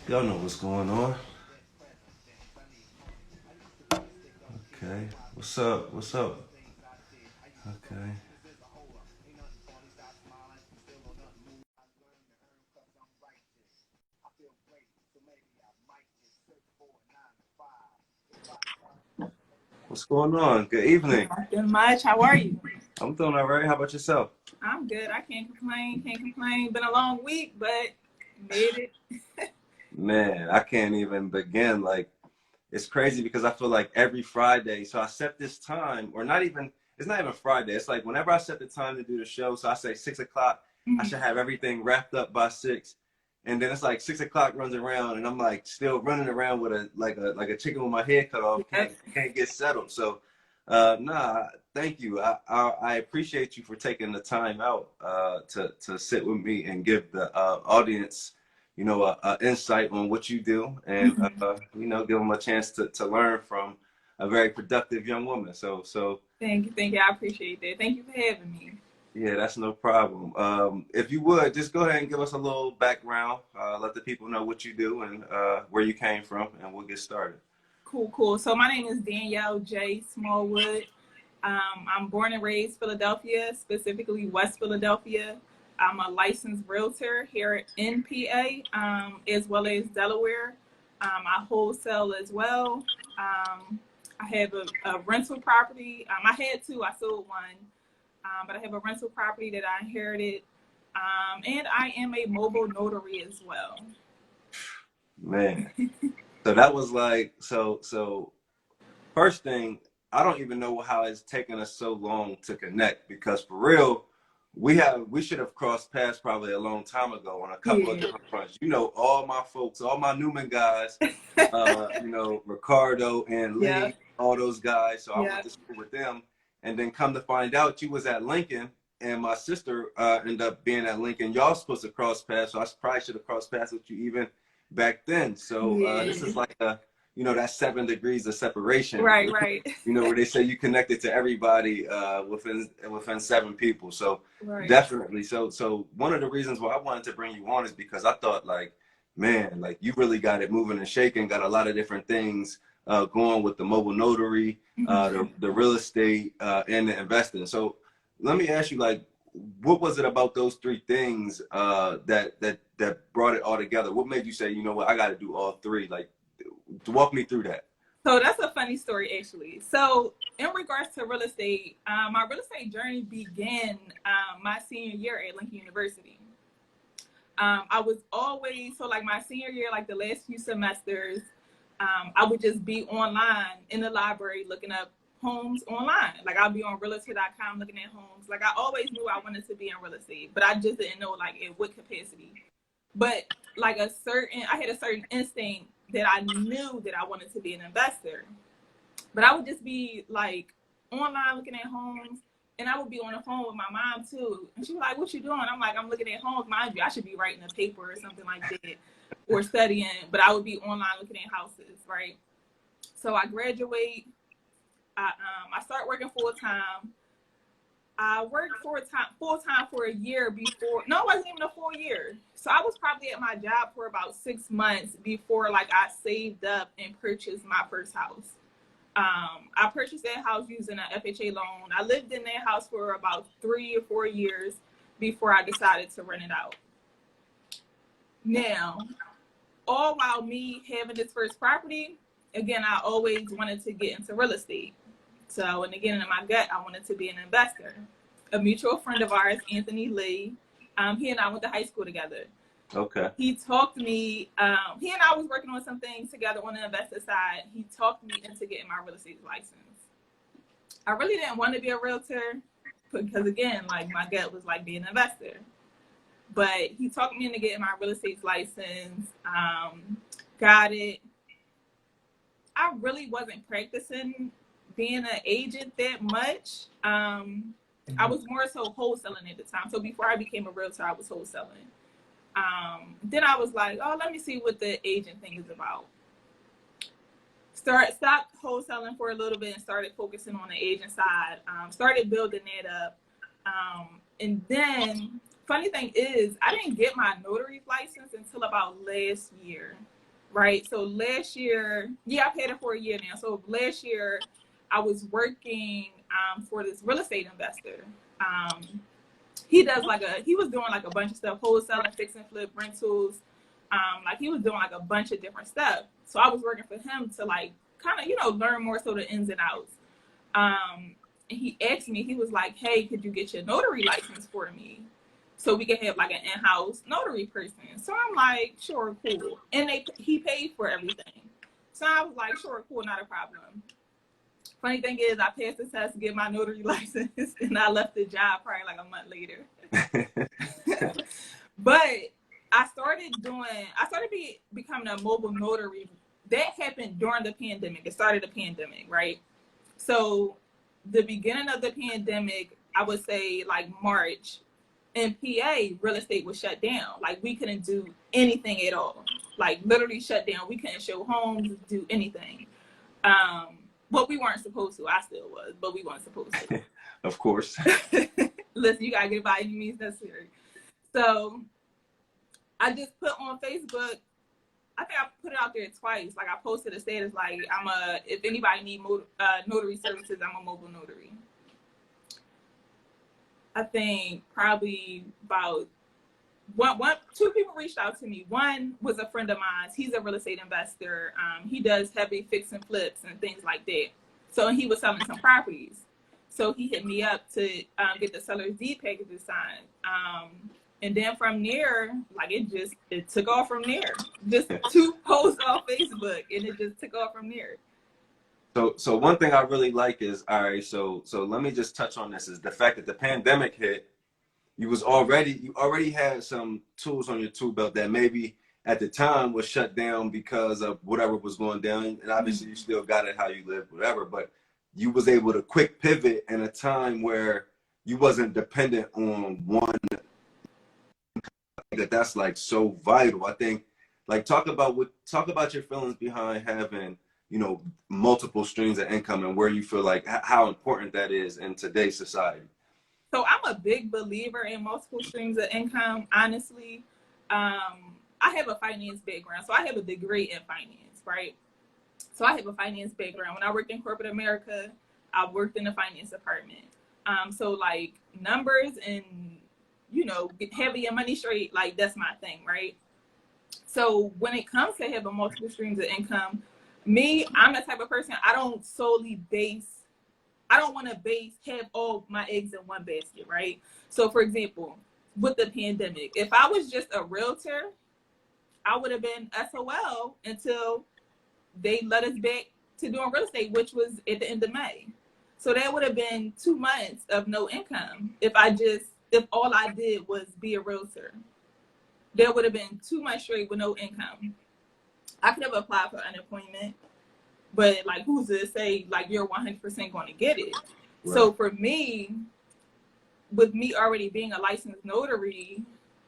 Y'all know what's going on. Okay. What's up? What's up? Okay. What's going on? Good evening. Nothing much. How are you? I'm doing all right. How about yourself? I'm good. I can't complain. Can't complain. Been a long week, but made it. Man, I can't even begin. Like, it's crazy because I feel like every Friday, so I set this time, or not even, it's not even Friday. It's like whenever I set the time to do the show, so I say 6 o'clock, I should have everything wrapped up by 6. And then it's like 6 o'clock runs around and I'm like still running around with a chicken with my head cut off. Can't get settled. So nah, thank you. I appreciate you for taking the time out to sit with me and give the audience, a insight on what you do, and give them a chance to learn from a very productive young woman. So Thank you. Thank you. I appreciate that. Thank you for having me. yeah, that's no problem. If you would just go ahead and give us a little background, let the people know what you do and where you came from, and we'll get started. Cool. So my name is Danielle J Smallwood. I'm born and raised Philadelphia, specifically West Philadelphia. I'm a licensed realtor here in PA, as well as Delaware. I wholesale as well. I have a rental property. I had two. I sold one. But I have a rental property that I inherited. And I am a mobile notary as well. Man, so that was like, so first thing, I don't even know how it's taken us so long to connect, because for real, we should have crossed paths probably a long time ago on a couple of different fronts. All my folks, all my Newman guys, Ricardo and Lee, Yeah. all those guys. So I Yeah. went to school with them, and then come to find out you was at Lincoln, and my sister ended up being at Lincoln. Y'all supposed to cross paths, so I probably should have crossed paths with you even back then. So this is like that 7 degrees of separation. Right. Where they say you connected to everybody within 7 people. So Right. definitely. So one of the reasons why I wanted to bring you on is because I thought, like, man, like, you really got it moving and shaking, got a lot of different things going with the mobile notary, the real estate, and the investing. So let me ask you, like, what was it about those 3 things that brought it all together? What made you say, you know what, I got to do all 3? Like, walk me through that. So that's a funny story, actually. So in regards to real estate, my real estate journey began my senior year at Lincoln University. I was always, so like my senior year, like the last few semesters, I would just be online in the library looking up homes online. Like, I'll be on realtor.com looking at homes. Like, I always knew I wanted to be in real estate, but I just didn't know, like, in what capacity. But like I had a certain instinct that I knew that I wanted to be an investor. But I would just be like online looking at homes, and I would be on the phone with my mom too. And she was like, "What you doing?" I'm like, "I'm looking at homes." Mind you, I should be writing a paper or something like that, or studying. But I would be online looking at houses, right? So I graduate. I start working full time. I worked full time for a year before. No, it wasn't even a full year. So I was probably at my job for about 6 months before, like, I saved up and purchased my first house. I purchased that house using an FHA loan. I lived in that house for about 3 or 4 years before I decided to rent it out. Now, all while me having this first property, again, I always wanted to get into real estate. So, and again, in my gut, I wanted to be an investor. A mutual friend of ours, Anthony Lee, he and I went to high school together. Okay. He talked me, he and I was working on some things together on the investor side. He talked me into getting my real estate license. I really didn't want to be a realtor because, again, like my gut was like being an investor. But he talked me into getting my real estate license, got it. I really wasn't practicing being an agent that much. I was more so wholesaling at the time. So before I became a realtor, I was wholesaling. Then I was like, oh, let me see what the agent thing is about. Stopped wholesaling for a little bit and started focusing on the agent side. Started building that up. And then, funny thing is, I didn't get my notary license until about last year, right? So last year, yeah, I've had it for a year now. So last year, I was working for this real estate investor. He was doing like a bunch of stuff, wholesaling, fix and flip, rentals. Like he was doing like a bunch of different stuff. So I was working for him to like kind of, learn more so the ins and outs. And he asked me, he was like, hey, could you get your notary license for me? So we can have like an in-house notary person. So I'm like, sure, cool. And he paid for everything. So I was like, sure, cool, not a problem. Funny thing is, I passed the test to get my notary license, and I left the job probably like a month later. But I started becoming a mobile notary. That happened during the pandemic. It started the pandemic, right? So the beginning of the pandemic, I would say like March, in PA, real estate was shut down. Like we couldn't do anything at all. Like literally shut down. We couldn't show homes, do anything. But we weren't supposed to. I still was, but we weren't supposed to. Of course. Listen, you gotta get by any means necessary. So I just put on Facebook. I think I put it out there twice. Like I posted a status like, if anybody need notary services, I'm a mobile notary. I think probably about two people reached out to me. One was a friend of mine. He's a real estate investor. He does heavy fix and flips and things like that. So he was selling some properties. So he hit me up to get the seller's deed packages signed. And then from there, like it took off from there. Just two posts on Facebook, and it just took off from there. So one thing I really like is, all right, so let me just touch on this, is the fact that the pandemic hit. You already had some tools on your tool belt that maybe at the time was shut down because of whatever was going down. And obviously you still got it how you live, whatever, but you was able to quick pivot in a time where you wasn't dependent on one. That's like so vital. I think like talk about your feelings behind having, multiple streams of income and where you feel like how important that is in today's society. So I'm a big believer in multiple streams of income, honestly. I have a finance background, so I have a degree in finance, right? So I have a finance background. When I worked in corporate America, I worked in the finance department. So like numbers and, having your money straight, like that's my thing, right? So when it comes to having multiple streams of income, I'm the type of person, I don't want to have all my eggs in one basket, right? So for example, with the pandemic, if I was just a realtor, I would have been SOL until they let us back to doing real estate, which was at the end of May. So that would have been 2 months of no income. If all I did was be a realtor, there would have been 2 months straight with no income. I could have applied for unemployment, but like, who's to say like you're 100% going to get it? Right. So for me, with me already being a licensed notary,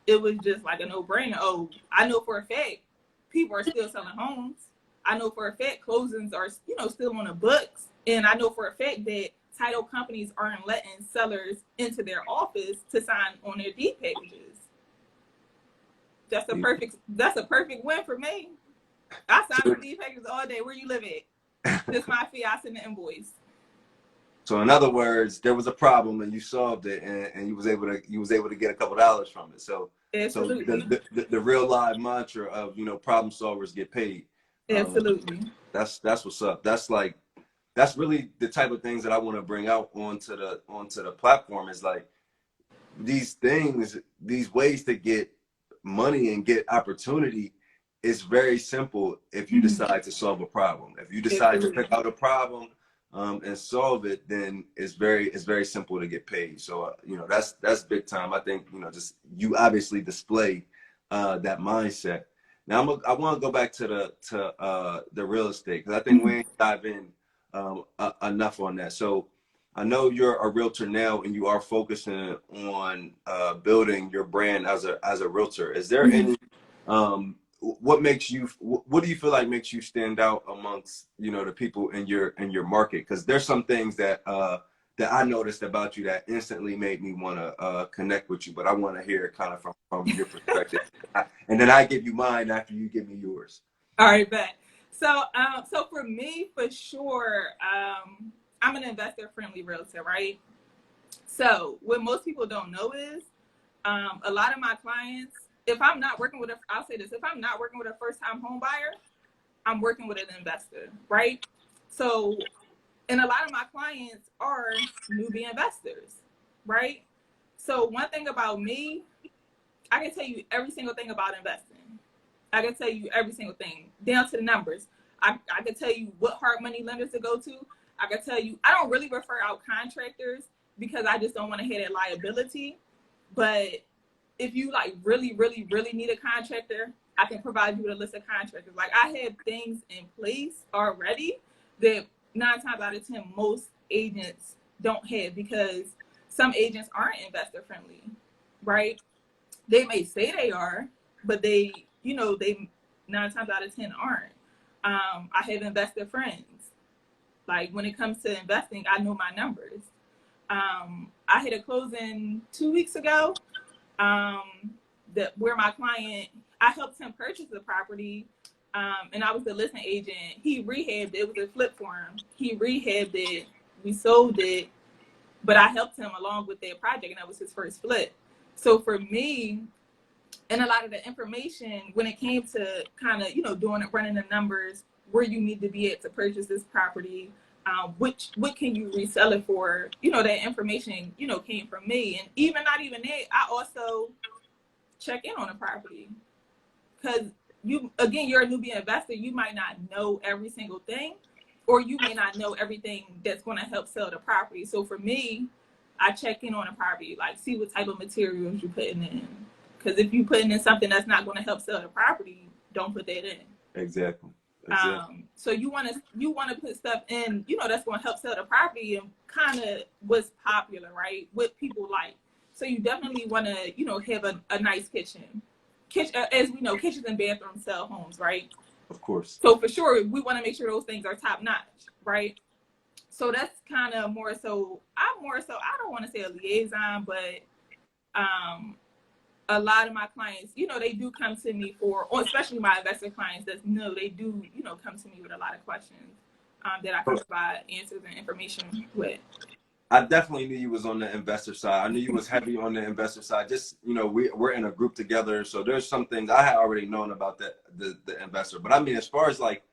it was just like a no-brainer. Oh, I know for a fact people are still selling homes. I know for a fact closings are, still on the books. And I know for a fact that title companies aren't letting sellers into their office to sign on their deed packages. That's a perfect win for me. I sign the deed packages all day. Where you live at? Just my fee. I send the invoice. So in other words, there was a problem and you solved it, and you was able to get a couple dollars from it. So absolutely. So the real live mantra of problem solvers get paid. Absolutely. That's what's up. That's really the type of things that I want to bring out onto the platform, is like these ways to get money and get opportunity, it's very simple if you decide to solve a problem. If you decide to pick out a problem and solve it, then it's very simple to get paid. So you know, that's big time. I think, you know, just you obviously display that mindset. Now I want to go back to the real estate, because I think we ain't dive in enough on that. So I know you're a realtor now, and you are focusing on building your brand as a realtor. Is there any what do you feel like makes you stand out amongst, you know, the people in your market? Because there's some things that that I noticed about you that instantly made me want to connect with you, but I want to hear it kind of from your perspective. And then I give you mine after you give me yours. All right, bet. So so for me, for sure, I'm an investor-friendly realtor, right? So what most people don't know is a lot of my clients, if I'm not working with I'll say this, if I'm not working with a first-time home buyer, I'm working with an investor, right? So, and a lot of my clients are newbie investors, right? So one thing about me, I can tell you every single thing about investing. I can tell you every single thing, down to the numbers. I can tell you what hard money lenders to go to. I can tell you, I don't really refer out contractors because I just don't want to hear that liability. But if you like really, really, really need a contractor, I can provide you with a list of contractors. Like, I have things in place already that 9 times out of 10, most agents don't have, because some agents aren't investor friendly, right? They may say they are, but they, you know, they 9 times out of 10 aren't. I have investor friends. Like, when it comes to investing, I know my numbers. I had a closing 2 weeks ago that where my client, I helped him purchase the property, and I was the listing agent. He rehabbed it. It was a flip for him. He rehabbed it. We sold it, but I helped him along with their project, and that was his first flip. So for me, and a lot of the information when it came to kind of, you know, running the numbers, where you need to be at to purchase this property, what can you resell it for, you know, that information, you know, came from me. And even not even that, I also check in on a property, because you're a newbie investor. You might not know every single thing, or you may not know everything that's going to help sell the property. So for me, I check in on a property, like see what type of materials you're putting in. Because if you're putting in something that's not going to help sell the property, don't put that in. Exactly. So you want to put stuff in, you know, that's going to help sell the property, and kind of what's popular, right? What people like. So you definitely want to, you know, have a nice kitchen. As we know, kitchens and bathrooms sell homes, right? Of course. So for sure, we want to make sure those things are top notch, right? So that's kind of more so. I don't want to say a liaison, but a lot of my clients, you know, they do come to me for, or especially my investor clients, that know they do, you know, come to me with a lot of questions that I can provide answers and information with. I definitely knew you was on the investor side. I knew you was heavy on the investor side. Just, you know, we're in a group together, so there's some things I had already known about the investor. But I mean, as far as like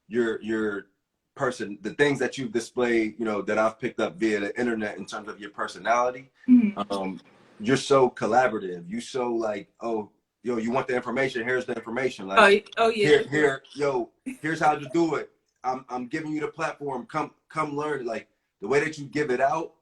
your person, the things that you've displayed, you know, that I've picked up via the internet in terms of your personality, you're so collaborative. You so like, oh, yo, you want the information? Here's the information. Like, oh yeah, here's how to do it. I'm giving you the platform. Come learn. Like, the way that you give it out,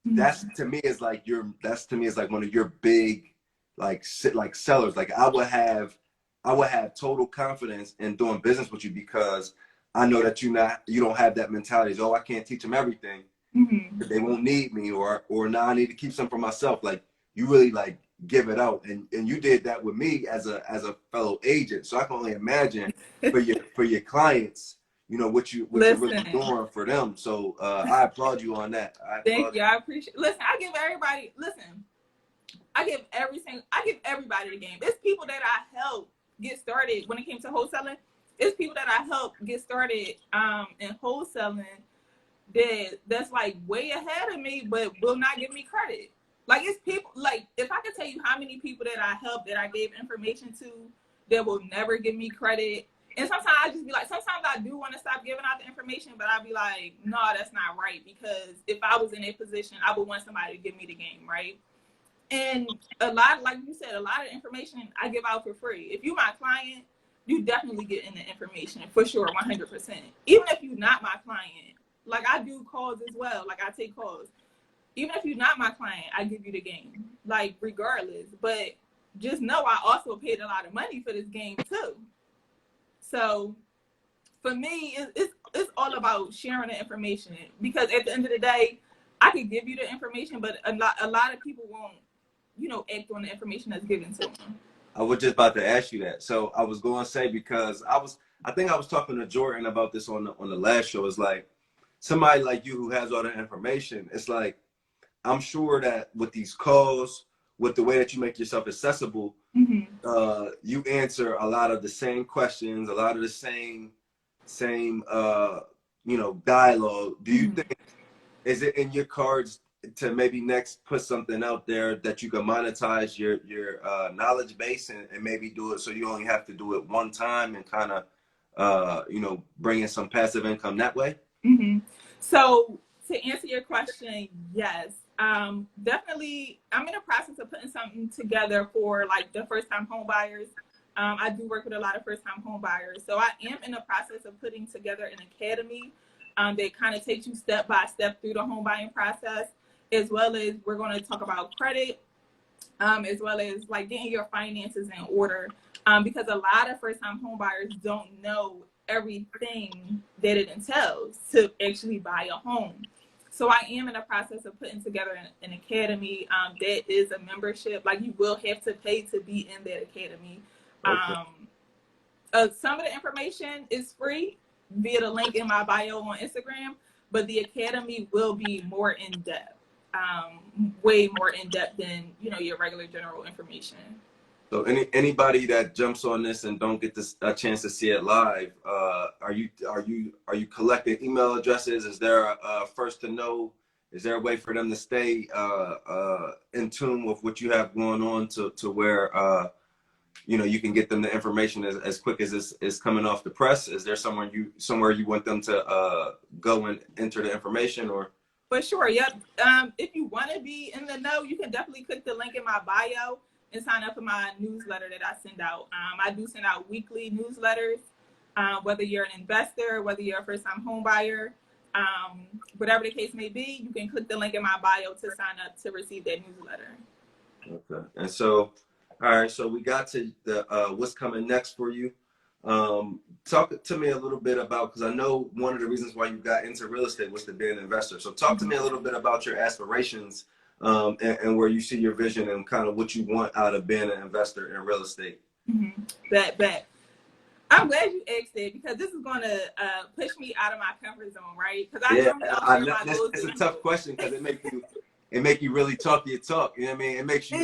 that's to me is like one of your big like sellers. Like, I would have total confidence in doing business with you, because I know that you don't have that mentality. Oh, I can't teach them everything. They won't need me, or now I need to keep some for myself. Like, you really like give it out, and you did that with me as a fellow agent. So I can only imagine for your clients, you know, what you're really doing for them. So I applaud you on that. Thank you. I appreciate. Listen, I give everybody the game. It's people that I help get started when it came to wholesaling. It's people that I help get started in wholesaling that's like way ahead of me, but will not give me credit. Like, it's people, like, if I could tell you how many people that I helped, that I gave information to, that will never give me credit. And sometimes I just be like, sometimes I do want to stop giving out the information, but I'll be like, no, that's not right. Because if I was in a position, I would want somebody to give me the game, right? And a lot, like you said, a lot of information I give out for free. If you're my client, you definitely get in the information for sure, 100%. Even if you're not my client, like I do calls as well, like I take calls. Even if you're not my client, I give you the game, like regardless. But just know I also paid a lot of money for this game too. So for me, it's all about sharing the information, because at the end of the day, I could give you the information, but a lot of people won't, act on the information that's given to them. I was just about to ask you that. So I was going to say, because I think I was talking to Jordan about this on the last show. It's like somebody like you who has all the information. It's like, I'm sure that with these calls, with the way that you make yourself accessible, you answer a lot of the same questions, a lot of the same dialogue. Do you think, is it in your cards to maybe next put something out there that you can monetize your knowledge base, and maybe do it so you only have to do it one time, and kind of bring in some passive income that way? So to answer your question, yes, definitely. I'm in the process of putting something together for like the first time home buyers. I do work with a lot of first time home buyers, so I am in the process of putting together an academy that kind of takes you step by step through the home buying process, as well as we're going to talk about credit, as well as like getting your finances in order, because a lot of first time home buyers don't know everything that it entails to actually buy a home. So I am in the process of putting together an academy that is a membership. Like, you will have to pay to be in that academy. Some of the information is free via the link in my bio on Instagram, but the academy will be more in depth, way more in depth than your regular general information. So anybody that jumps on this and don't get a chance to see it live, are you collecting email addresses? Is there a first to know? Is there a way for them to stay in tune with what you have going on to where you can get them the information as quick as it's coming off the press? Is there somewhere you want them to go and enter the information? Or for sure, yep. If you want to be in the know, you can definitely click the link in my bio and sign up for my newsletter that I send out. I do send out weekly newsletters, whether you're an investor, whether you're a first-time home buyer, whatever the case may be, you can click the link in my bio to sign up to receive that newsletter. Okay. And so, all right, so we got to the what's coming next for you. Talk to me a little bit about, because I know one of the reasons why you got into real estate was to be an investor. So talk to me a little bit about your aspirations, and where you see your vision and kind of what you want out of being an investor in real estate. Bet. I'm glad you asked that, because this is going to push me out of my comfort zone, right? Because I normally don't share my goals. It's a tough question, because it make you really talk your talk. You know what I mean? It makes you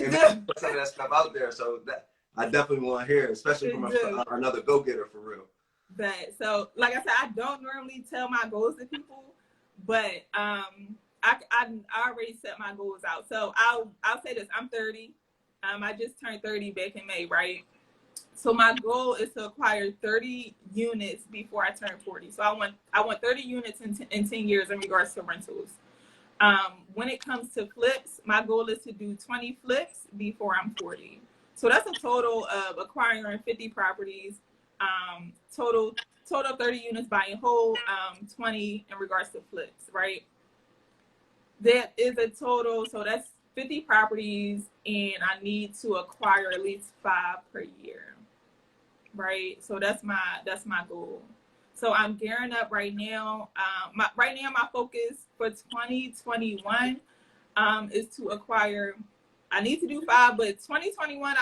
put some of that stuff out there. So that I definitely want to hear, especially from another go-getter, for real. But so, like I said, I don't normally tell my goals to people, but I already set my goals out. So I'll say this: I'm 30. I just turned 30 back in May, right? So my goal is to acquire 30 units before I turn 40. So I want 30 units in 10 years in regards to rentals. When it comes to flips, my goal is to do 20 flips before I'm 40. So that's a total of acquiring 50 properties, total 30 units buying whole, 20 in regards to flips, right? That is a total, so that's 50 properties, and I need to acquire at least 5 per year, right? So that's my goal. So I'm gearing up right now. My focus for 2021 is to acquire. I need to do 5, but 2021,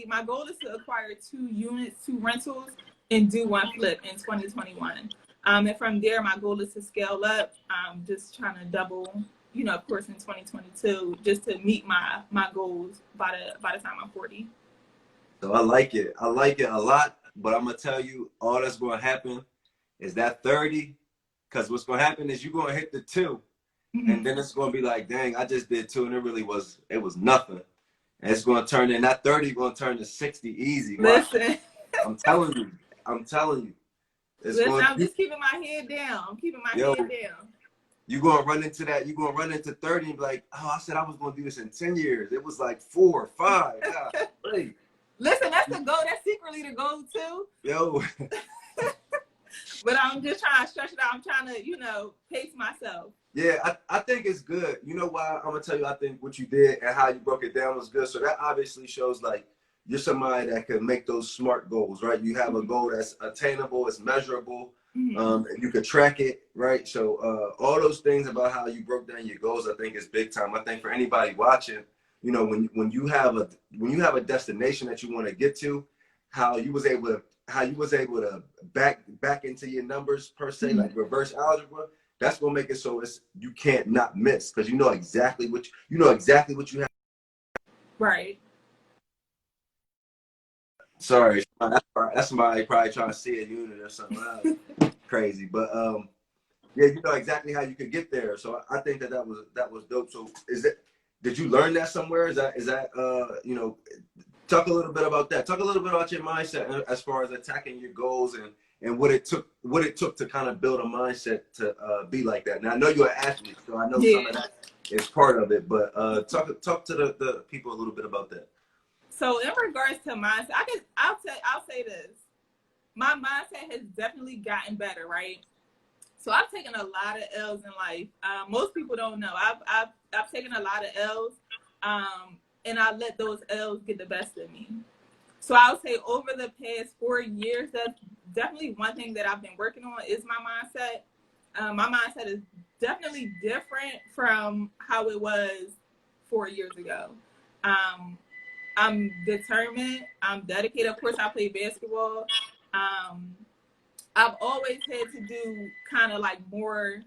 my goal is to acquire 2 units, 2 rentals, and do 1 flip in 2021. And from there, my goal is to scale up. Just trying to double, of course, in 2022, just to meet my goals by the time I'm 40. So I like it a lot, but I'm gonna tell you, all that's gonna happen is that 30, because what's gonna happen is you're gonna hit the 2. And then it's going to be like, dang, I just did 2, and it was nothing. And it's going to turn in, that 30 going to turn to 60 easy. Listen. I'm telling you. Listen, I'm just keeping my head down. I'm keeping my head down. You gonna run into that. You gonna run into 30 and be like, oh, I said I was gonna do this in 10 years. It was like 4 or 5. God, wait. Listen, that's the goal. That's secretly the goal too. Yo. But I'm just trying to stretch it out. I'm trying to, pace myself. Yeah, I think it's good. You know why? I'm gonna tell you. I think what you did and how you broke it down was good. So that obviously shows like you're somebody that can make those smart goals, right? You have a goal that's attainable, it's measurable, and you can track it, right? So all those things about how you broke down your goals, I think is big time. I think for anybody watching, when you have a destination that you want to get to, how you was able to back into your numbers per se, like reverse algebra. That's gonna make it so you can't not miss because you know exactly what you have. Right. Sorry, that's somebody probably trying to see a unit or something crazy, but yeah, you know exactly how you could get there. So I think that was dope. So did you learn that somewhere? Is that talk a little bit about that. Talk a little bit about your mindset as far as attacking your goals and what it took to kind of build a mindset to be like that. Now I know you're an athlete, so I know some of that is part of it. But talk to the people a little bit about that. So in regards to mindset, I'll say this. My mindset has definitely gotten better, right? So I've taken a lot of L's in life. Most people don't know. I've taken a lot of L's, and I let those L's get the best of me. So I would say over the past 4 years, that's definitely one thing that I've been working on is my mindset. My mindset is definitely different from how it was 4 years ago. I'm determined. I'm dedicated. Of course, I play basketball. I've always had to do kind of like more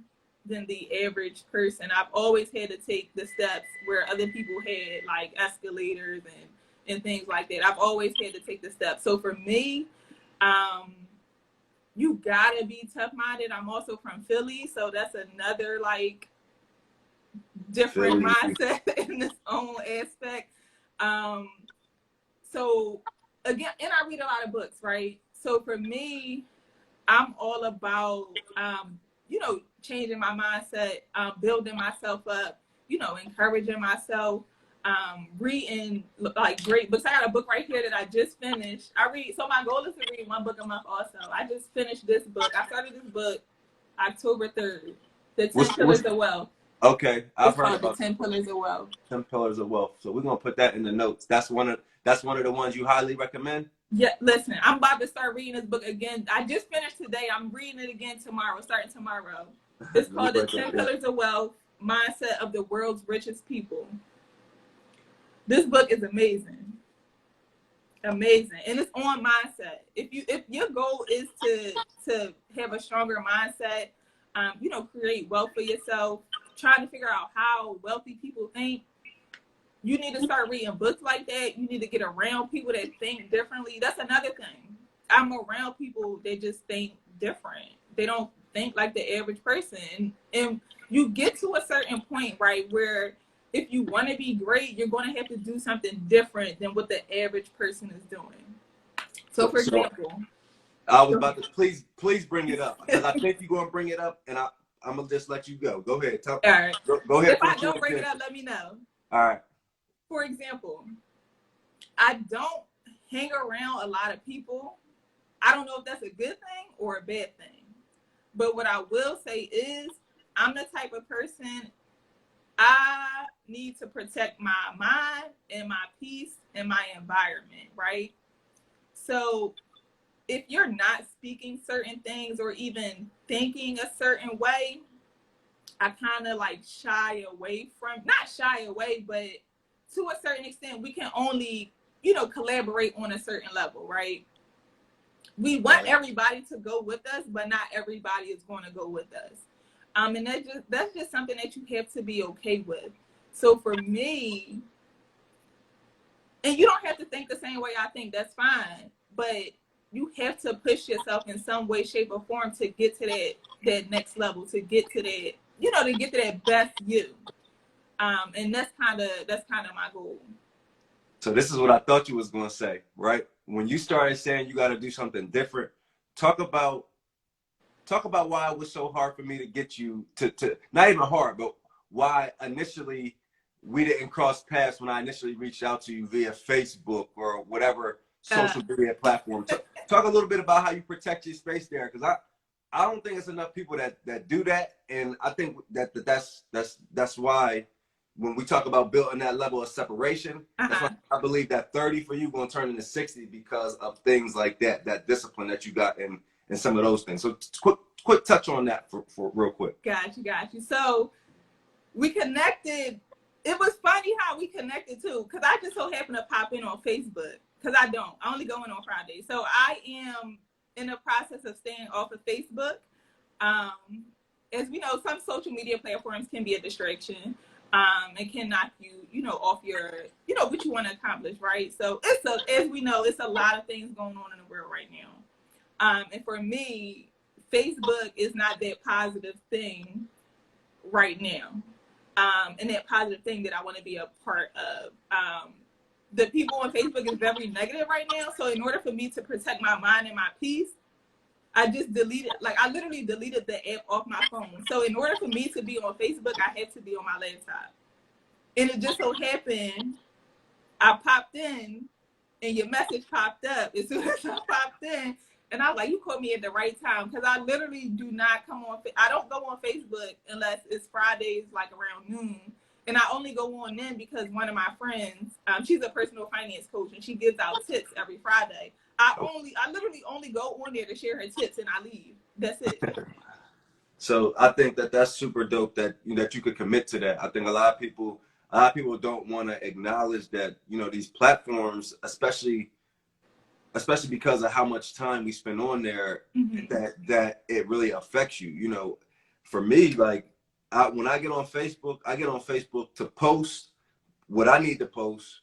than the average person. I've always had to take the steps where other people had like escalators and things like that. I've always had to take the steps. So for me, you gotta be tough-minded. I'm also from Philly, so that's another like different mindset in its own aspect. So again, and I read a lot of books, right? So for me, I'm all about, changing my mindset, building myself up, encouraging myself, reading like great books. I got a book right here that I just finished. So my goal is to read 1 book a month also. I just finished this book. I started this book October 3rd, The 10 Pillars of Wealth. Okay, I've heard about the 10 Pillars of Wealth. 10 Pillars of Wealth. So we're gonna put that in the notes. That's one of the ones you highly recommend. Yeah, listen, I'm about to start reading this book again. I just finished today. I'm reading it again tomorrow, starting tomorrow. It's called The 10 Pillars of Wealth, Mindset of the World's Richest People. This book is amazing. Amazing. And it's on mindset. If your goal is to have a stronger mindset, create wealth for yourself, trying to figure out how wealthy people think, you need to start reading books like that. You need to get around people that think differently. That's another thing. I'm around people that just think different. They don't think like the average person. And you get to a certain point, right, where if you want to be great, you're going to have to do something different than what the average person is doing. So for example, I was about to please bring it up because I think you're going to bring it up, and I'm going to just let you go. Go ahead. All right. Go ahead. If I don't bring it up, let me know. All right. For example, I don't hang around a lot of people. I don't know if that's a good thing or a bad thing. But what I will say is I'm the type of person, I need to protect my mind and my peace and my environment, right? So if you're not speaking certain things or even thinking a certain way, I kind of like shy away from, not shy away, but to a certain extent, we can only, collaborate on a certain level, right? We want everybody to go with us, but not everybody is going to go with us. And that's just something that you have to be okay with. So for me, and you don't have to think the same way I think, that's fine, but you have to push yourself in some way, shape, or form to get to that next level, to get to that, to get to that best you. And that's kind of my goal. So this is what I thought you was going to say, right? When you started saying you got to do something different, talk about talk about why it was so hard for me to get you to not even hard, but why initially we didn't cross paths when I initially reached out to you via Facebook or whatever social media platform. Talk a little bit about how you protect your space there, because I don't think it's enough people that do that, and I think that's why when we talk about building that level of separation, that's why I believe that 30 for you going to turn into 60 because of things like that discipline that you got in some of those things. So quick touch on that for real quick. Got you. So we connected. It was funny how we connected too, because I just so happened to pop in on Facebook, because I only go in on Friday. So I am in the process of staying off of Facebook. As we know, some social media platforms can be a distraction. It can knock you, off your, what you want to accomplish, right? So as we know, it's a lot of things going on in the world right now. And for me, Facebook is not that positive thing right now. And that positive thing that I want to be a part of. The people on Facebook is very negative right now. So in order for me to protect my mind and my peace, I literally deleted the app off my phone. So in order for me to be on Facebook, I had to be on my laptop. And it just so happened, I popped in and your message popped up as soon as I popped in. And I was like, you caught me at the right time, because I literally do not come on. I don't go on Facebook unless it's Fridays, like around noon. And I only go on then because one of my friends, she's a personal finance coach, and she gives out tips every Friday. I literally only go on there to share her tips, and I leave. That's it. So I think that's super dope that you could commit to that. I think a lot of people don't want to acknowledge that these platforms, especially because of how much time we spend on there, that it really affects you. For me, like when I get on Facebook to post what I need to post,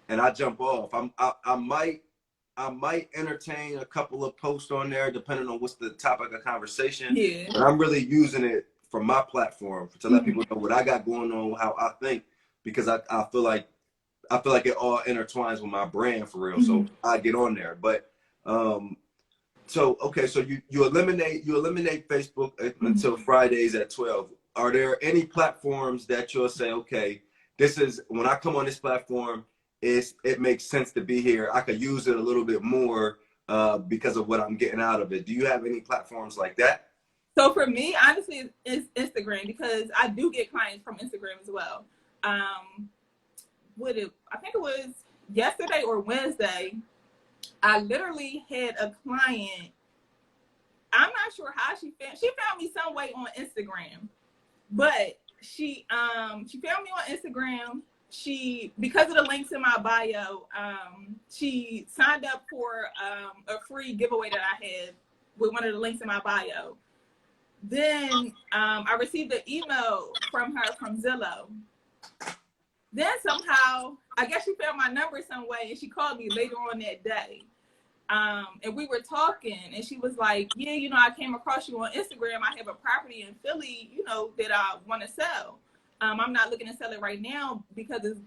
and I jump off. I might entertain a couple of posts on there depending on what's the topic of conversation. Yeah. But I'm really using it for my platform to let people know what I got going on, how I think, because I feel like it all intertwines with my brand for real. So I get on there. But so you eliminate Facebook until Fridays at 12. Are there any platforms that you'll say, okay, this is when I come on this platform, it makes sense to be here. I could use it a little bit more because of what I'm getting out of it. Do you have any platforms like that? So for me, honestly, it's Instagram, because I do get clients from Instagram as well. I think it was yesterday or Wednesday, I literally had a client. I'm not sure how she found me some way on Instagram, but she found me on Instagram. Because of the links in my bio, she signed up for a free giveaway that I had with one of the links in my bio. Then I received an email from her from Zillow. Then somehow, I guess she found my number some way, and she called me later on that day. And we were talking, and she was like, yeah, I came across you on Instagram. I have a property in Philly, that I want to sell. I'm not looking to sell it right now because it's,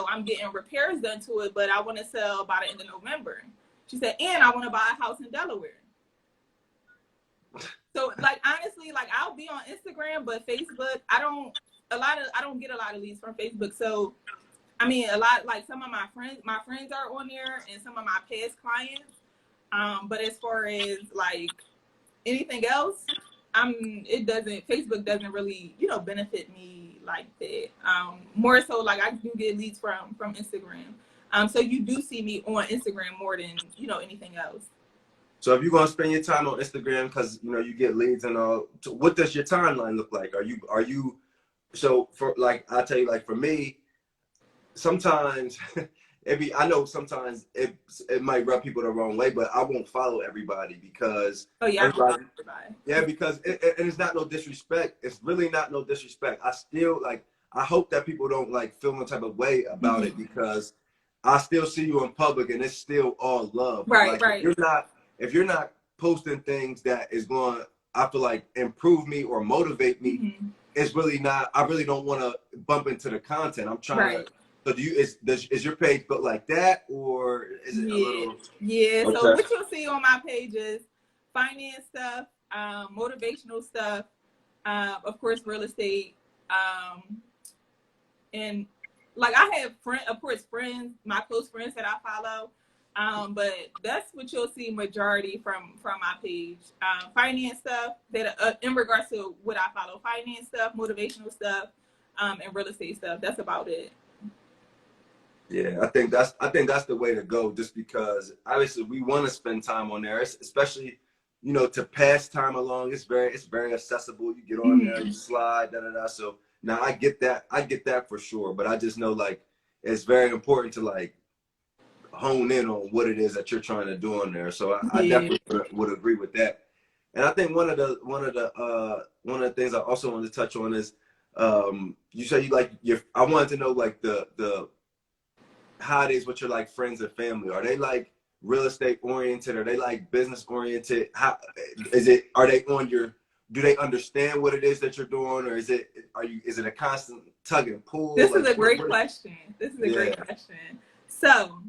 I'm getting repairs done to it, but I want to sell by the end of November. She said, and I want to buy a house in Delaware. So honestly, I'll be on Instagram, but Facebook, I don't get a lot of leads from Facebook. So I mean, some of my friends are on there, and some of my past clients. But as far as anything else, Facebook doesn't really, benefit me like that. More so I do get leads from Instagram. So you do see me on Instagram more than, anything else. So if you're going to spend your time on Instagram because, you get leads and all, so what does your timeline look like? Are you, so for I tell you, for me, sometimes I know sometimes it might rub people the wrong way, but I won't follow everybody because everybody. Yeah, because and it's not no disrespect. It's really not no disrespect. I still I hope that people don't feel no type of way about it, because I still see you in public and it's still all love. Right. If you're not posting things that is going, I feel improve me or motivate me, it's really not. I really don't want to bump into the content. I'm trying to. So is your page built like that, or is it a little? Yeah. Okay. So what you'll see on my page is finance stuff, motivational stuff, of course, real estate, and like I have of course, friends, my close friends that I follow. But that's what you'll see majority from my page. Finance stuff that in regards to what I follow, finance stuff, motivational stuff, and real estate stuff. That's about it. Yeah, I think that's the way to go. Just because obviously we want to spend time on there, especially to pass time along. It's very accessible. You get on there, you slide, da da da. So now I get that for sure. But I just know like it's very important to like hone in on what it is that you're trying to do on there. So I Yeah. definitely would agree with that. And I think one of the things I also wanted to touch on is you said you like your. I wanted to know like the how it is with your like friends and family. Are they like real estate oriented? Are they like business oriented? How is it? Are they on your? Do they understand what it is that you're doing, or is it? Is it a constant tug and pull? This is Like a great question. So,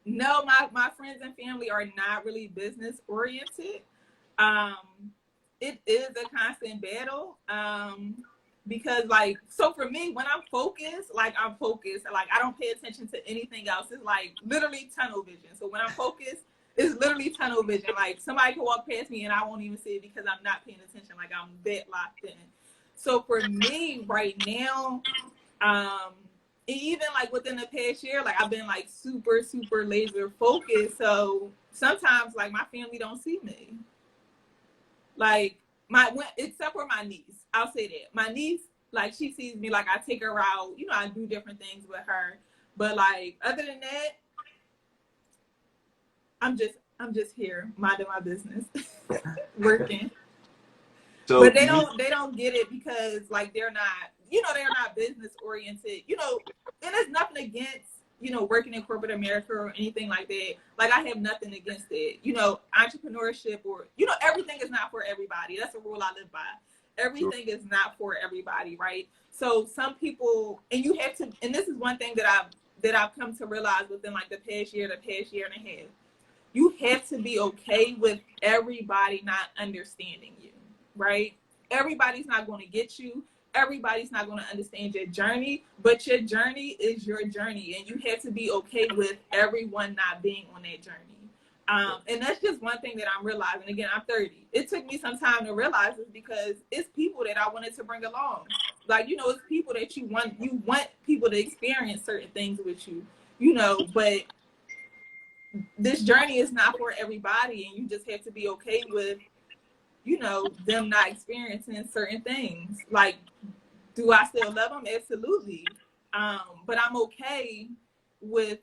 no, my friends and family are not really business oriented. Um, it is a constant battle. Because like, so for me, when I'm focused, like I'm focused, like I don't pay attention to anything else. It's like literally tunnel vision. So when I'm focused, it's literally tunnel vision. Like somebody can walk past me and I won't even see it because I'm not paying attention. Like I'm that locked in. So for me right now, even like within the past year, like I've been like super, super laser focused. So sometimes like my family don't see me. Like except for my niece, I'll say that my niece, like she sees me, like I take her out, I do different things with her, but like other than that, I'm just here minding my business, working. so But they don't get it because like they're not business oriented, and there's nothing against working in corporate America or anything like that. Like I have nothing against it. Entrepreneurship or everything is not for everybody. That's a rule I live by. Everything is not for everybody, right? So some people, and you have to, and this is one thing that I've come to realize within like the past year and a half. You have to be okay with everybody not understanding you, right? Everybody's not going to get you. Everybody's not going to understand your journey, but your journey is your journey, and you have to be okay with everyone not being on that journey. And that's just one thing that I'm realizing. Again, I'm 30. It took me some time to realize this because it's people that I wanted to bring along. Like, it's people that you want people to experience certain things with you, but this journey is not for everybody, and you just have to be okay with them not experiencing certain things. Like, do I still love them? Absolutely. But I'm okay with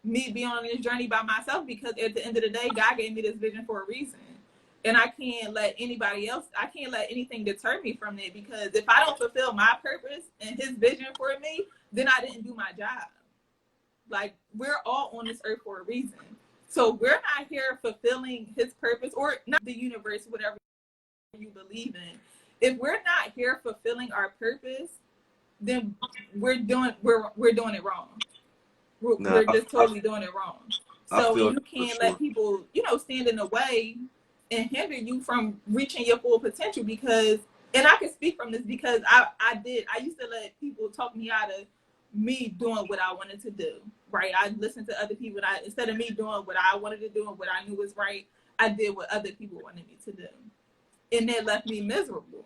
me being on this journey by myself, because at the end of the day, God gave me this vision for a reason, and I can't let anything deter me from it, because if I don't fulfill my purpose and his vision for me, then I didn't do my job. Like, we're all on this earth for a reason. So we're not here fulfilling his purpose, or not the universe, whatever you believe in. If we're not here fulfilling our purpose, then we're doing it wrong. We're just totally doing it wrong. So feel you can't let people, stand in the way and hinder you from reaching your full potential, because, and I can speak from this because I used to let people talk me out of me doing what I wanted to do, right? I listened to other people, and instead of me doing what I wanted to do and what I knew was right, I did what other people wanted me to do. And that left me miserable.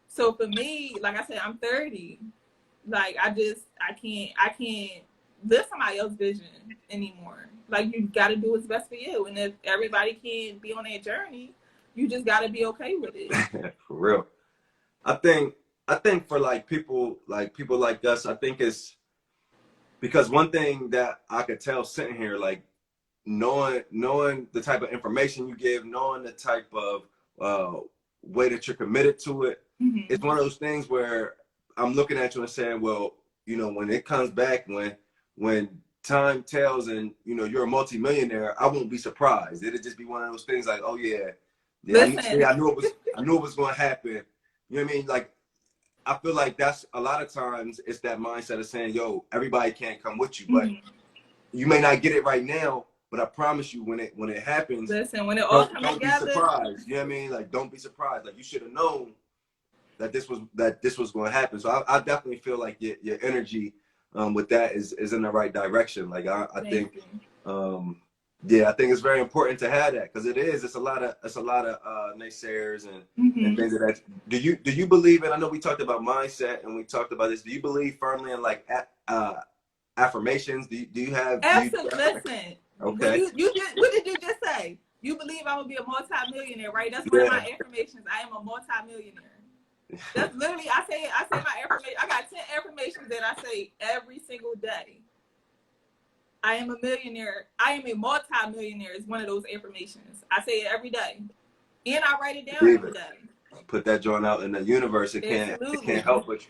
So for me, like I said, I'm 30. Like I can't live somebody else's vision anymore. Like, you got to do what's best for you. And if everybody can't be on that journey, you just got to be okay with it. For real. I think for like people like us, I think it's because one thing that I could tell sitting here, like knowing the type of information you give, knowing the type of way that you're committed to it, it's one of those things where I'm looking at you and saying, well, when it comes back, when time tells and you're a multimillionaire, I won't be surprised. It'll just be one of those things like, oh yeah, I knew it was going to happen. You know what I mean? Like, I feel like that's a lot of times it's that mindset of saying, yo, everybody can't come with you, but you may not get it right now, but I promise you, when it happens, Listen, when it all comes don't be together, surprised. You know what I mean? Like, don't be surprised. Like, you should have known that this was going to happen. So I definitely feel like your energy with that is in the right direction. Like, I think, yeah, I think it's very important to have that, because it's a lot of naysayers and things of that. Do you believe in? I know we talked about mindset and we talked about this. Do you believe firmly in like affirmations? Do you have? Absolutely. Listen. Okay. What did you just say? You believe I will be a multi-millionaire, right? That's one of my affirmations. I am a multi-millionaire. That's literally, I say my affirmation. I got 10 affirmations that I say every single day. I am a millionaire. I am a multi-millionaire is one of those affirmations. I say it every day. And I write it down every day. Put that joint out in the universe. It can't help but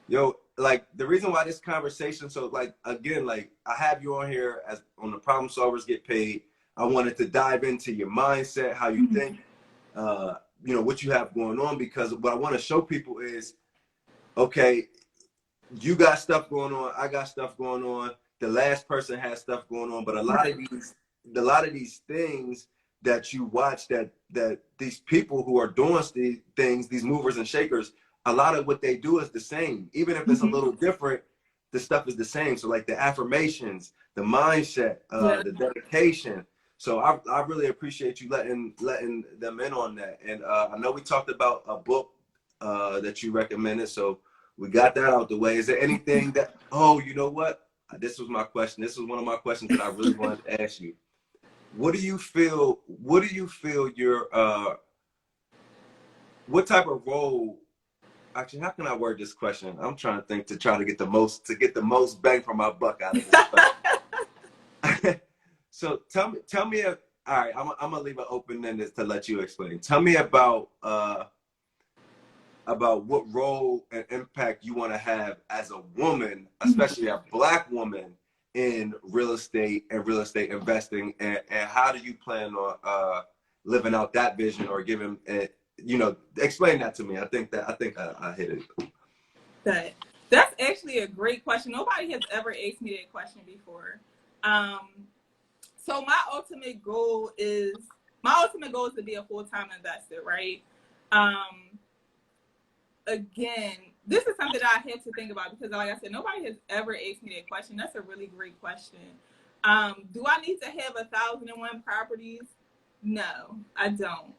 yo, like, the reason why this conversation, so like, again, like, I have you on here as on the Problem Solvers Get Paid. I wanted to dive into your mindset, how you think, you know, what you have going on, because what I want to show people is, okay, you got stuff going on, I got stuff going on, the last person has stuff going on, but a lot of these things that you watch, that these people who are doing these things, these movers and shakers, a lot of what they do is the same. Even if it's a little different, the stuff is the same. So like the affirmations, the mindset, the dedication. So I really appreciate you letting them in on that. And I know we talked about a book that you recommended, so we got that out the way. Is there anything that, oh, you know what? This was my question. This was one of my questions that I really wanted to ask you. What do you feel your what type of role, actually, how can I word this question? I'm trying to think to try to get the most bang for my buck out of this. So tell me, all right, I'm gonna leave it open-ended to let you explain. Tell me about what role and impact you want to have as a woman, especially a Black woman, in real estate and real estate investing, and how do you plan on living out that vision, or giving it, you know, explain that to me. I think I hit it. That's actually a great question. Nobody has ever asked me that question before. So my ultimate goal is to be a full-time investor, right? Again, this is something that I have to think about, because like I said, nobody has ever asked me that question. That's a really great question. Do I need to have 1,001 properties? No, I don't.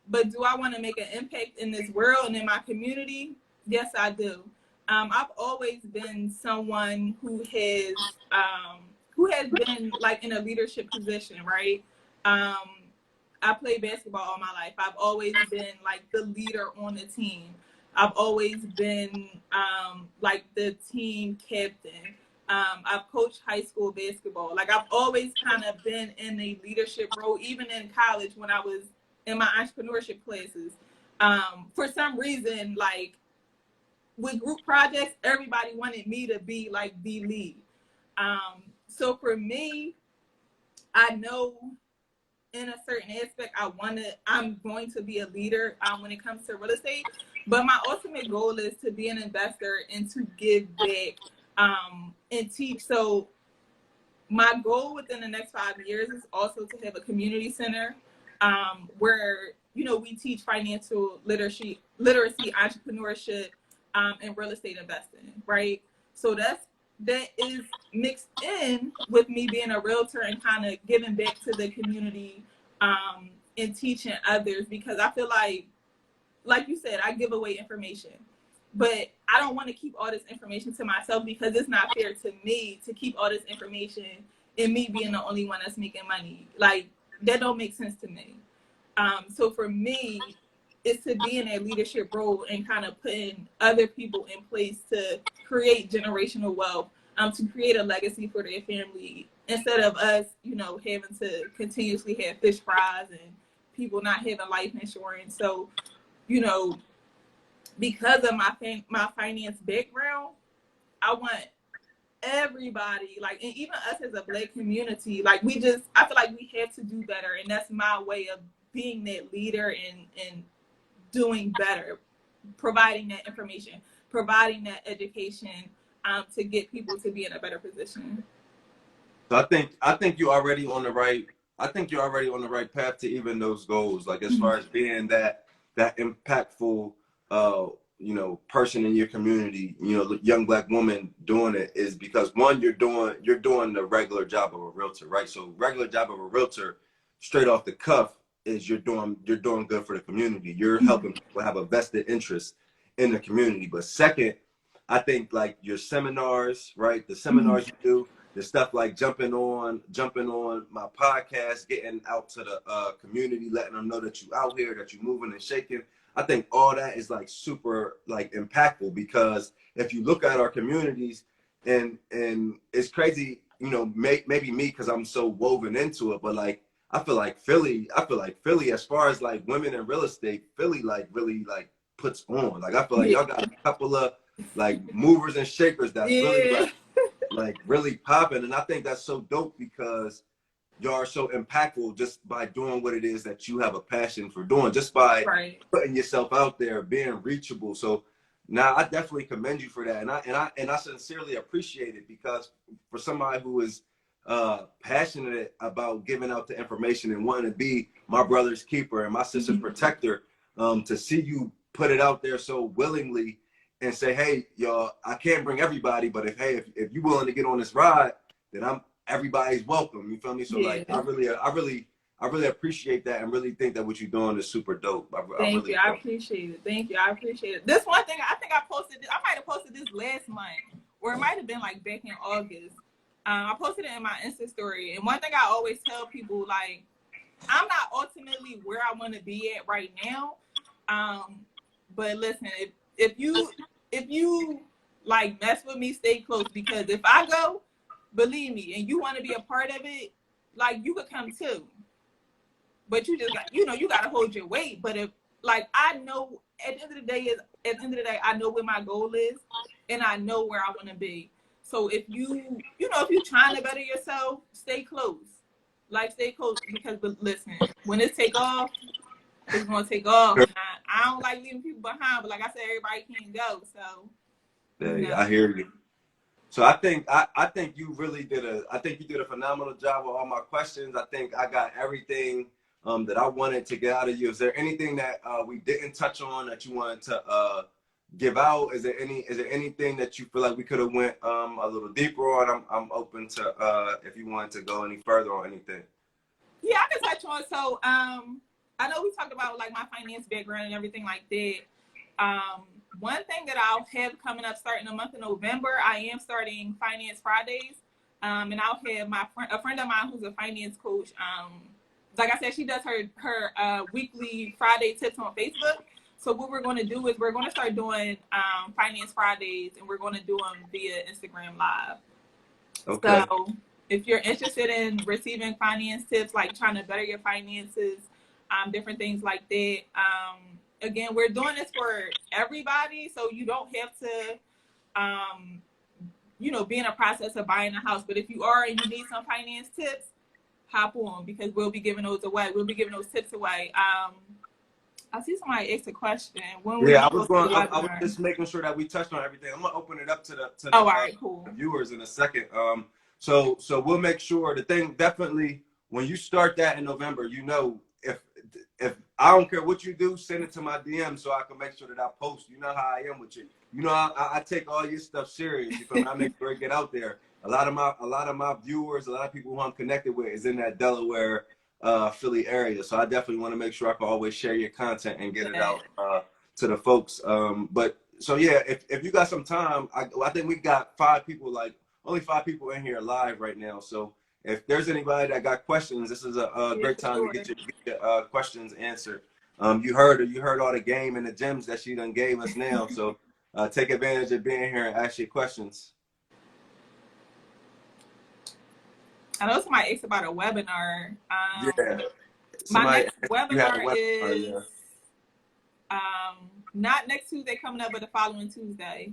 But do I want to make an impact in this world and in my community? Yes, I do. I've always been someone who has been like in a leadership position, right? I played basketball all my life. I've always been like the leader on the team. I've always been like the team captain. I've coached high school basketball. Like, I've always kind of been in a leadership role, even in college when I was in my entrepreneurship classes. For some reason, like with group projects, everybody wanted me to be like the lead. So for me, I know in a certain aspect, I'm going to be a leader when it comes to real estate. But my ultimate goal is to be an investor and to give back and teach. So my goal within the next 5 years is also to have a community center where, you know, we teach financial literacy, entrepreneurship, and real estate investing, right? So that is mixed in with me being a realtor and kind of giving back to the community and teaching others, because I feel like you said, I give away information, but I don't want to keep all this information to myself, because it's not fair to me to keep all this information and me being the only one that's making money. Like, that don't make sense to me. So for me, it's to be in a leadership role and kind of putting other people in place to create generational wealth, to create a legacy for their family, instead of us, you know, having to continuously have fish fries and people not having life insurance. So, you know, because of my finance background, I want everybody, like, and even us as a Black community, like, I feel like we have to do better, and that's my way of being that leader and doing better, providing that information, providing that education, to get people to be in a better position. So I think you're already on the right. I think you're already on the right path to even those goals. Like as far as being that impactful, uh, person in your community. Young black woman doing it is because one, you're doing the regular job of a realtor, right? So regular job of a realtor, straight off the cuff, is you're doing good for the community. You're helping people have a vested interest in the community. But second, I think like your seminars, right? The seminars you do, the stuff like jumping on my podcast, getting out to the community, letting them know that you out here, that you moving and shaking. I think all that is like super like impactful, because if you look at our communities, and it's crazy, maybe me because I'm so woven into it, but like I feel like Philly, as far as like women in real estate, Philly like really like puts on. Like I feel like Yeah. y'all got a couple of like movers and shakers that's really Yeah. like really popping. And I think that's so dope because you are so impactful just by doing what it is that you have a passion for doing, just by Right. putting yourself out there, being reachable. So now I definitely commend you for that. And I sincerely appreciate it, because for somebody who is passionate about giving out the information and wanting to be my brother's keeper and my sister's protector, to see you put it out there so willingly and say, hey, y'all, I can't bring everybody, but if you're willing to get on this ride, then everybody's welcome. You feel me? So like, Yeah. I really appreciate that, and really think that what you're doing is super dope. I Thank really you. I do. appreciate it. Thank you. I appreciate it. This one thing, I think I posted this. I might have posted this last month, or it might have been like back in August. I posted it in my Insta story. And one thing I always tell people, like, I'm not ultimately where I want to be at right now. But listen, if you like mess with me, stay close, because if I go, believe me, and you want to be a part of it, like you could come too. But you just got, you got to hold your weight. But if, like, I know at the end of the day, I know where my goal is, and I know where I want to be. So if if you're trying to better yourself, stay close. Like, stay close, because, but listen, when it's take off, it's gonna take off. And I don't like leaving people behind, but like I said, everybody can't go. So, Hey, I hear you. So I think you really did a phenomenal job with all my questions. I think I got everything that I wanted to get out of you. Is there anything that we didn't touch on that you wanted to give out? Is there anything that you feel like we could have went a little deeper on? I'm open to if you wanted to go any further on anything. yeah, I can touch on. So, I know we talked about like my finance background and everything like that. One thing that I'll have coming up starting the month of November, I am starting Finance Fridays. And I'll have a friend of mine who's a finance coach. Like I said, she does her weekly Friday tips on Facebook. So what we're going to do is we're going to start doing Finance Fridays, and we're going to do them via Instagram Live. Okay. So if you're interested in receiving finance tips, like trying to better your finances, different things like that. Again, we're doing this for everybody, so you don't have to, be in a process of buying a house. But if you are and you need some finance tips, hop on, because we'll be giving those away. We'll be giving those tips away. I see somebody asked a question. When will Yeah, you I was post the going. I was webinar? just making sure that we touched on everything. I'm gonna open it up to Oh, all right, cool. the viewers in a second. So we'll make sure. The thing definitely, when you start that in November, if I don't care what you do, send it to my DM so I can make sure that I post. You know how I am with you. I take all your stuff serious. You feel me? I make sure it get out there. A lot of my viewers, a lot of people who I'm connected with is in that Delaware, Philly area. So I definitely want to make sure I can always share your content and get it Yeah. out to the folks. But so yeah, if you got some time, I think we got only 5 people in here live right now. So if there's anybody that got questions, this is a Yeah, great for time to sure. get your questions answered. You heard all the game and the gems that she done gave us now. So take advantage of being here and ask your questions. I know somebody asked about a webinar. Yeah. My Somebody, next you had a webinar webinar, is yeah. not next Tuesday coming up, but the following Tuesday.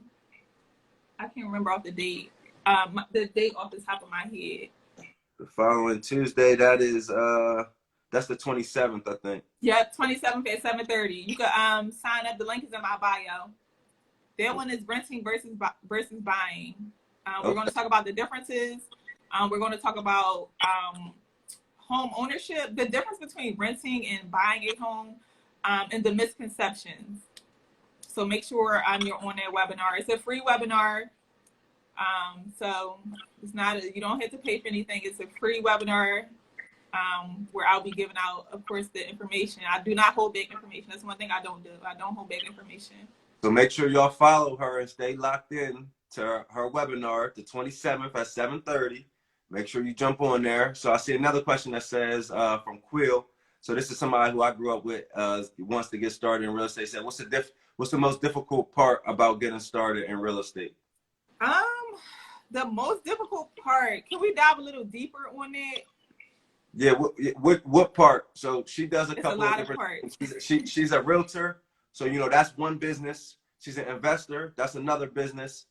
I can't remember off the date. The date off the top of my head. The following Tuesday, that's the 27th, I think. Yep, 27th at 7:30. You can sign up. The link is in my bio. That one is renting versus buying. We're Okay. going to talk about the differences. We're going to talk about home ownership, the difference between renting and buying a home, and the misconceptions. So make sure you're on that webinar. It's a free webinar. So it's not, you don't have to pay for anything. It's a free webinar where I'll be giving out, of course, the information. I do not hold back information. That's one thing I don't do. I don't hold back information. So make sure y'all follow her and stay locked in to her webinar, the 27th at 7:30. Make sure you jump on there. So I see another question that says from Quill. So this is somebody who I grew up with, wants to get started in real estate. Said, what's the most difficult part about getting started in real estate? The most difficult part. Can we dive a little deeper on that? Yeah, what part? So she does a couple of different parts. She's a realtor, so you know that's one business. She's an investor, that's another business,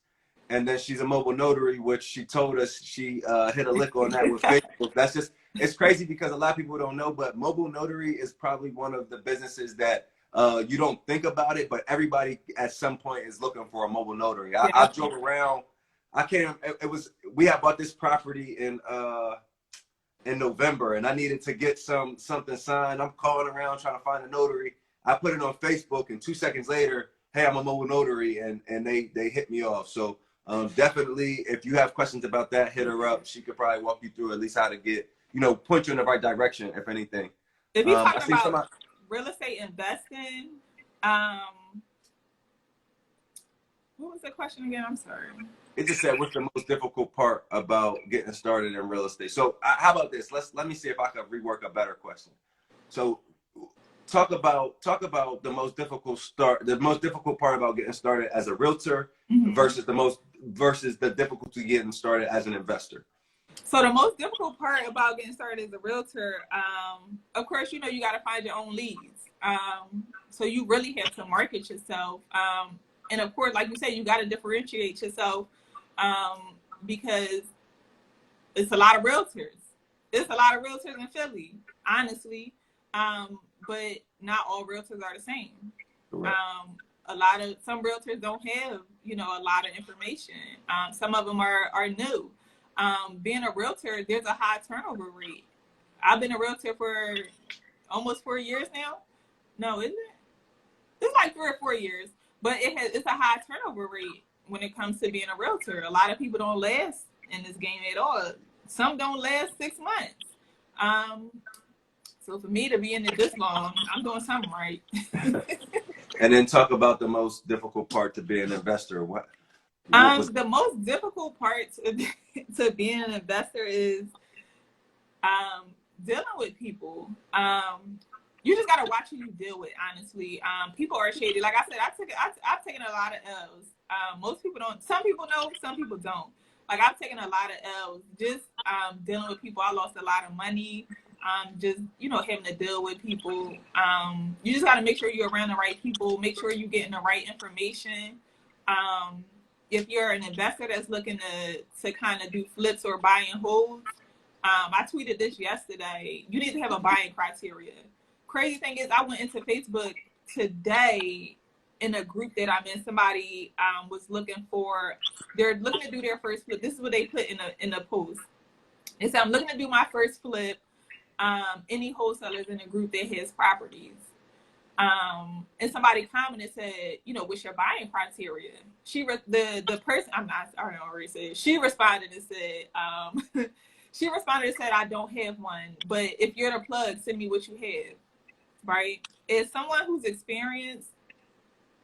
and then she's a mobile notary, which she told us she hit a lick on that with Facebook. That's just, it's crazy because a lot of people don't know, but mobile notary is probably one of the businesses that you don't think about it, but everybody at some point is looking for a mobile notary. I drove around. I can't. We had bought this property in November, and I needed to get something signed. I'm calling around trying to find a notary. I put it on Facebook, and 2 seconds later, hey, I'm a mobile notary, and they hit me off. So definitely, if you have questions about that, hit her up. She could probably walk you through at least how to get, point you in the right direction, if anything. If you're talking about real estate investing, what was the question again? I'm sorry. It just said, what's the most difficult part about getting started in real estate? So how about this? Let me see if I can rework a better question. So talk about the most difficult part about getting started as a realtor versus the difficulty getting started as an investor. So the most difficult part about getting started as a realtor, of course, you got to find your own leads. So you really have to market yourself. And of course, like you said, you got to differentiate yourself because it's a lot of realtors. There's a lot of realtors in Philly, honestly. But not all realtors are the same. Some realtors don't have, a lot of information. Some of them are new. Being a realtor, there's a high turnover rate. I've been a realtor for almost 4 years now. No, isn't it? It's like 3 or 4 years, but it's a high turnover rate when it comes to being a realtor. A lot of people don't last in this game at all. Some don't last 6 months. So for me to be in it this long, I'm doing something right. And then talk about the most difficult part to be an investor. The most difficult part to being an investor is dealing with people. You just gotta watch who you deal with. Honestly, people are shady. Like I said, I've taken a lot of L's. Most people don't. Some people know. Some people don't. Like I've taken a lot of L's just dealing with people. I lost a lot of money. Just having to deal with people. You just gotta make sure you're around the right people. Make sure you're getting the right information. If you're an investor that's looking to kind of do flips or buy and holds, I tweeted this yesterday. You need to have a buying criteria. Crazy thing is, I went into Facebook today in a group that I'm in. Somebody was they're looking to do their first flip. This is what they put in the post. It said, I'm looking to do my first flip. Any wholesalers in a group that has properties. And somebody commented, said, what's your buying criteria? The person, I already said, she responded and said, I don't have one, but if you're the plug, send me what you have, right? As someone who's experienced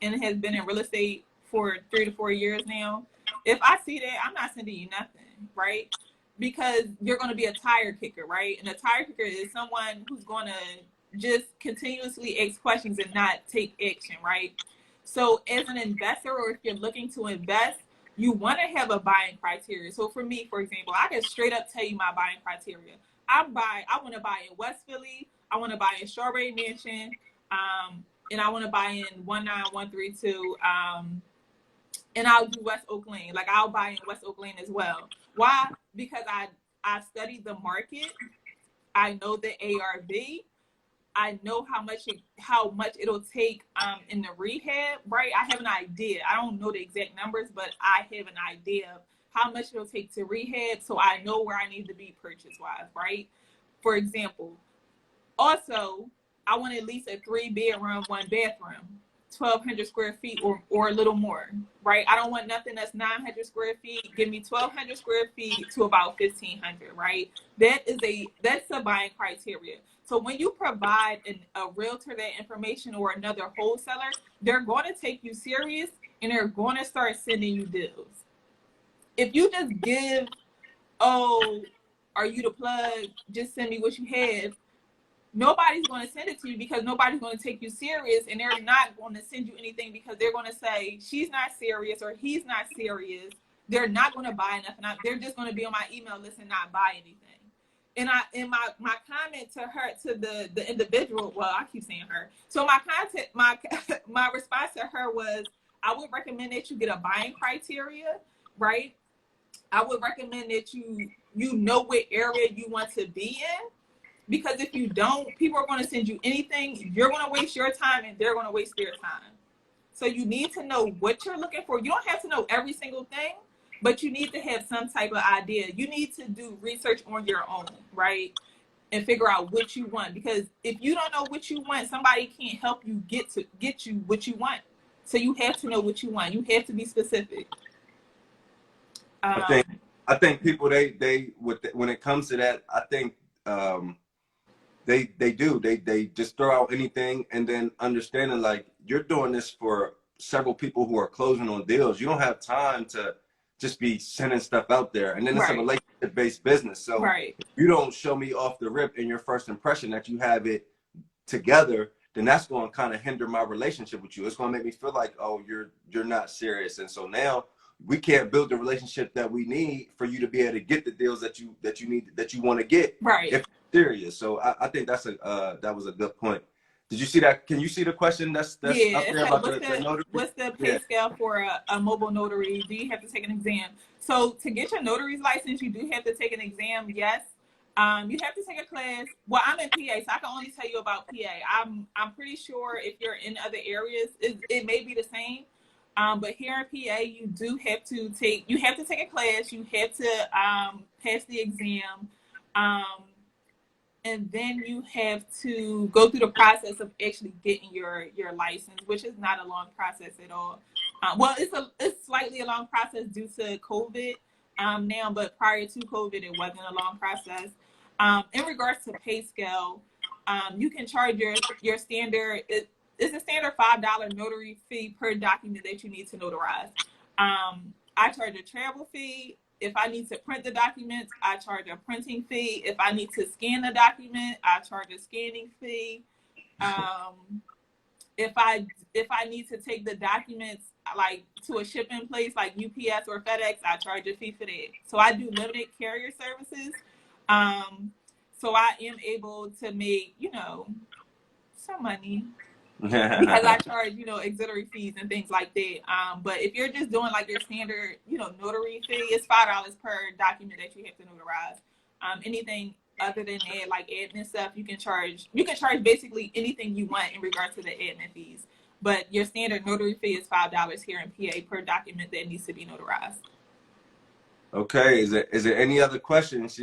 and has been in real estate for 3 to 4 years now, if I see that, I'm not sending you nothing, right? Because you're going to be a tire kicker, right? And a tire kicker is someone who's going to just continuously ask questions and not take action, right? So as an investor, or if you're looking to invest, you want to have a buying criteria. So for me, for example, I can straight up tell you my buying criteria. I want to buy in West Philly. I want to buy in Strawberry Mansion. And I want to buy in 19132. And I'll do West Oak Lane. Like I'll buy in West Oak Lane as well. Why? Because I studied the market. I know the ARV. I know how much it'll take in the rehab, right? I have an idea. I don't know the exact numbers, but I have an idea of how much it'll take to rehab, so I know where I need to be purchase wise, right? For example, also, I want at least a 3-bedroom, 1-bathroom, 1,200 square feet or a little more, right? I don't want nothing that's 900 square feet. Give me 1,200 square feet to about 1,500, right? That's a buying criteria. So when you provide a realtor that information or another wholesaler, they're going to take you serious and they're going to start sending you deals. If you just give, oh, are you the plug? Just send me what you have. Nobody's going to send it to you because nobody's going to take you serious, and they're not going to send you anything because they're going to say she's not serious or he's not serious. They're not going to buy enough, they're just going to be on my email list and not buy anything. And my comment to her, to the individual, well, I keep saying her. So my response to her was, I would recommend that you get a buying criteria, right? I would recommend that you know what area you want to be in. Because if you don't, people are going to send you anything. You're going to waste your time and they're going to waste their time. So you need to know what you're looking for. You don't have to know every single thing, but you need to have some type of idea. You need to do research on your own, right? And figure out what you want. Because if you don't know what you want, somebody can't help you get you what you want. So you have to know what you want. You have to be specific. I think people, when it comes to that, I think they just throw out anything, and then understanding like you're doing this for several people who are closing on deals. You don't have time to just be sending stuff out there, and then it's a relationship based business. So if you don't show me off the rip in your first impression that you have it together, then that's going to kind of hinder my relationship with you. It's going to make me feel like, oh, you're not serious. And so now we can't build the relationship that we need for you to be able to get the deals that you need, that you want to get, if you're serious. So I think that was a good point. Did you see that? Can you see the question that's up there about the notary? What's the pay scale for a mobile notary? Do you have to take an exam? So to get your notary's license, you do have to take an exam, yes. You have to take a class. Well, I'm in PA, so I can only tell you about PA. I'm pretty sure if you're in other areas, it may be the same. But here in PA, you do have to take a class. You have to pass the exam. And then you have to go through the process of actually getting your license, which is not a long process at all. Well, it's slightly a long process due to COVID now, but prior to COVID, it wasn't a long process. In regards to pay scale, you can charge your standard. It's a standard $5 notary fee per document that you need to notarize. I charge a travel fee. If I need to print the documents, I charge a printing fee. If I need to scan the document, I charge a scanning fee. If I need to take the documents like to a shipping place like UPS or FedEx, I charge a fee for that. So I do limited carrier services. So I am able to make, some money. Because I charge, auxiliary fees and things like that. But if you're just doing like your standard, notary fee, it's $5 per document that you have to notarize. Anything other than that, like admin stuff, you can charge basically anything you want in regards to the admin fees. But your standard notary fee is $5 here in PA per document that needs to be notarized. Okay, is there any other questions?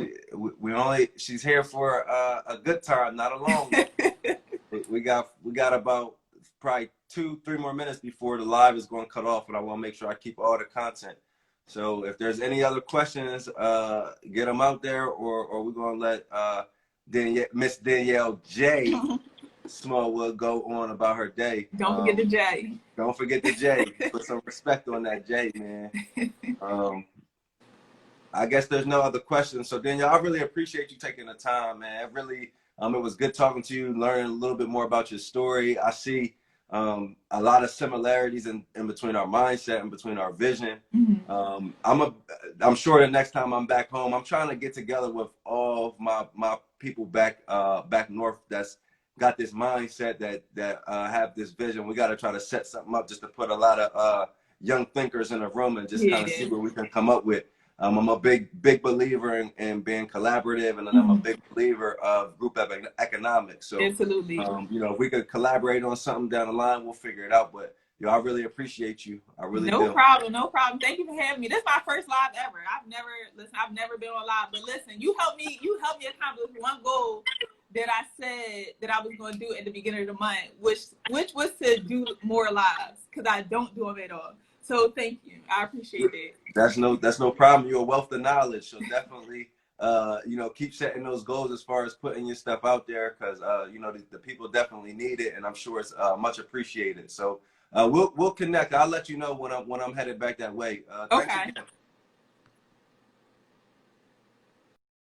She's here for a good time, not a long one. We got about probably 2-3 more minutes before the live is going to cut off, and I want to make sure I keep all the content. So if there's any other questions, get them out there, or we're going to let Miss Danielle J Smallwood go on about her day. Don't forget the J. Don't forget the J. Put some respect on that J, man. I guess there's no other questions. So Danielle, I really appreciate you taking the time, man. It was good talking to you, learning a little bit more about your story. I see a lot of similarities in between our mindset and between our vision. Mm-hmm. I'm sure the next time I'm back home, I'm trying to get together with all of my people back north that's got this mindset that have this vision. We got to try to set something up just to put a lot of young thinkers in a room and just kind of see what we can come up with. I'm a big believer in being collaborative, and I'm a big believer of group economics. So, absolutely, if we could collaborate on something down the line, we'll figure it out. But Yo, I really appreciate you. I really No do. problem, no problem. Thank you for having me. This is my first live ever. I've never been on live, but listen, you helped me accomplish one goal that I said that I was going to do at the beginning of the month, which was to do more lives, because I don't do them at all. So thank you. I appreciate that. That's no problem. You're a wealth of knowledge. So definitely you know, keep setting those goals as far as putting your stuff out there, because you know, the people definitely need it, and I'm sure it's much appreciated. So we'll connect. I'll let you know when I'm headed back that way. Thanks Okay. again.